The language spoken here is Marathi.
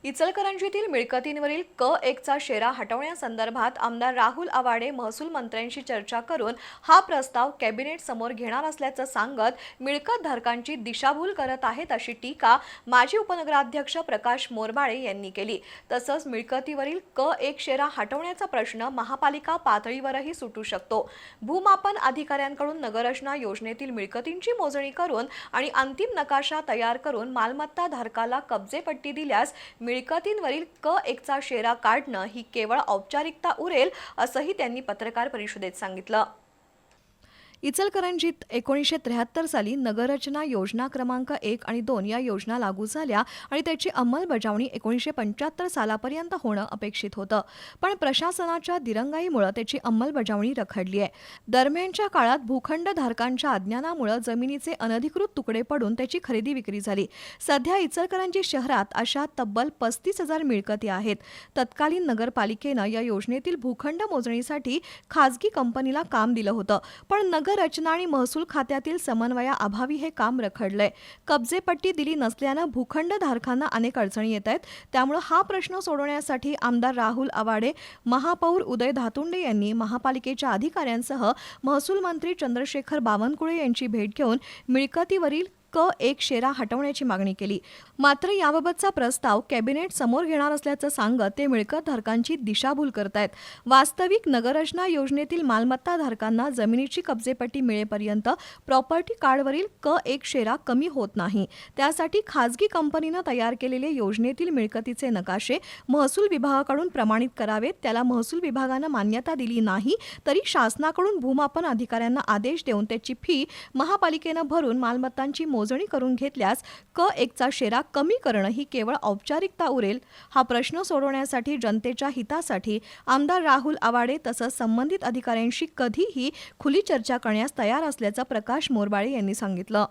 इचलकरंजीतील मिळकतींवरील क 1चा शेरा हटवण्यासंदर्भात आमदार राहुल आवाडे महसूल मंत्र्यांशी चर्चा करून हा प्रस्ताव कॅबिनेट समोर घेणार असल्याचं सांगत मिळकत धारकांची दिशाभूल करत आहेत अशी टीका माजी उपनगराध्यक्ष प्रकाश मोरबाळे यांनी केली। तसंच मिळकतीवरील क 1 शेरा हटवण्याचा प्रश्न महापालिका पातळीवरही सुटू शकतो। भूमापन अधिकाऱ्यांकडून नगररचना योजनेतील मिळकतींची मोजणी करून आणि अंतिम नकाशा तयार करून मालमत्ता धारकाला कब्जेपट्टी दिल्यास मिळकतींवरील क 1चा शेरा काढणं ही केवळ औपचारिकता उरेल असंही त्यांनी पत्रकार परिषदेत सांगितलं। इचलकरंजीत 1973 साली नगररचना योजना क्रमांक 1 आणि 2 या योजना लागू झाल्या आणि त्याची अंमलबजावणी 1975 सालापर्यंत होणं अपेक्षित होतं, पण प्रशासनाच्या दिरंगाईमुळे त्याची अंमलबजावणी रखडली आहे। दरम्यानच्या काळात भूखंड धारकांच्या अज्ञानामुळे जमिनीचे अनधिकृत तुकडे पडून त्याची खरेदी विक्री झाली। सध्या इचलकरंजी शहरात अशा तब्बल 35,000 मिळकती आहेत। तत्कालीन नगरपालिकेनं या योजनेतील भूखंड मोजणीसाठी खासगी कंपनीला काम दिलं होतं, पण नगररचना आणि महसूल खात्यातील समन्वयाअभावी हे काम रखडलंय। कब्जेपट्टी दिली नसल्यानं भूखंड धारकांना अनेक अडचणी येत आहेत। त्यामुळे हा प्रश्न सोडवण्यासाठी आमदार राहुल आवाडे, महापौर उदय धातुंडे यांनी महापालिकेच्या अधिकाऱ्यांसह महसूल मंत्री चंद्रशेखर बावनकुळे यांची भेट घेऊन मिळकतीवरील क 1 शेरा हटवण्याची मागणी केली। मात्र याबाबतचा प्रस्ताव कॅबिनेट समोर घेणार असल्याचं सांगत ते मिळकत धारकांची दिशाभूल करतायत। वास्तविक नगररचना योजनेतील मालमत्ता धारकांना जमिनीची कब्जेपट्टी मिळेपर्यंत प्रॉपर्टी कार्डवरील क 1 शेरा कमी होत नाही। त्यासाठी खासगी कंपनीनं तयार केलेले योजनेतील मिळकतीचे नकाशे महसूल विभागाकडून प्रमाणित करावेत। त्याला महसूल विभागानं मान्यता दिली नाही तरी शासनाकडून भूमापन अधिकाऱ्यांना आदेश देऊन त्याची फी महापालिकेनं भरून मालमत्तांची मोजणी करून घेतल्यास क 1चा शेरा कमी करणं ही केवळ औपचारिकता उरेल। हा प्रश्न सोडवण्यासाठी जनतेच्या हितासाठी आमदार राहुल आवाडे तसंच संबंधित अधिकाऱ्यांशी कधीही खुली चर्चा करण्यास तयार असल्याचं प्रकाश मोरबाळे यांनी सांगितलं।